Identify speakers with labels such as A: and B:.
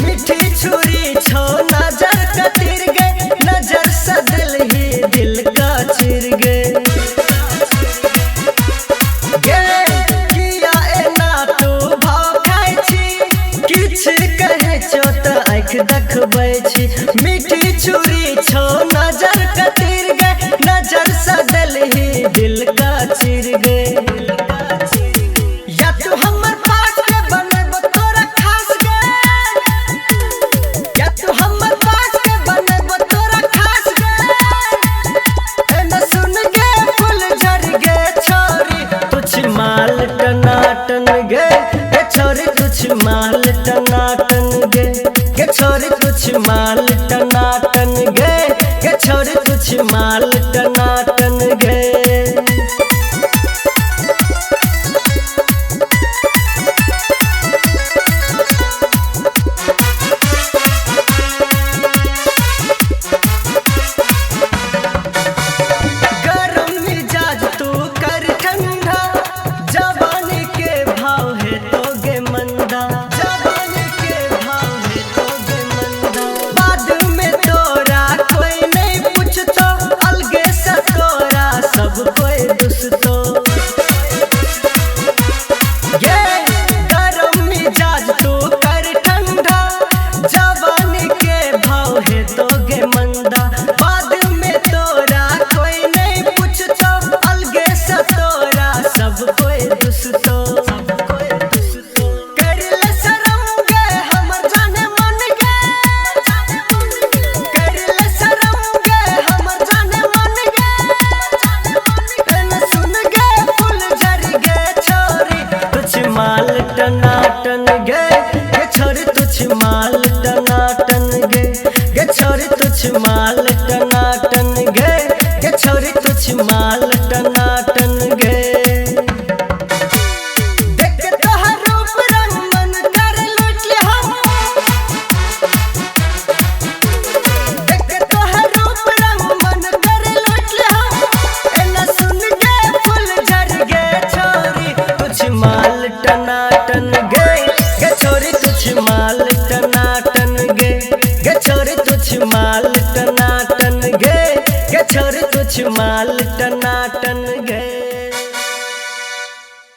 A: मीठी छुरी छो नजर का तिर गे, नजर से दिल ही दिल का चिर गे। किया एना तू भाव खाई छी, किछ कहे छो त आँख देखबै छी। मीठी छुरी छो नजर का तिर गे, नजर से दिल ही दिल का चिर गे। या तू हमर पास के बनबो तोरा खास गे, या तू हमर पास के बनबो तोरा खास गे। एना सुन गे फूल झड़ गे छोरी, तुछ माल टनाटन गे। गे छोरी तुछ माल टनाटन गे, गे छोरी तुछ माल टनाटन गे। गे छोरी तुछ माल टनाटन गे। माल टनाटन गे, गे छोरी तुछ माल टनाटन गे। गे छोरी तुछ माल टनाटन गे, गे छोरी तुछ माल टनाटन गे। देख तोहर रूप रंग मन कर लूट ले हम, देख तोहर रूप रंग मन कर लूट ले हम। एना सुन गे फूल झड़ गे छोरी, तुछ माल टनाटन गे। गे छोरी तुछ माल टनाटन गे, गे छोरी तुछ माल टनाटन गे। गे छोरी तुछ माल टनाटन गे।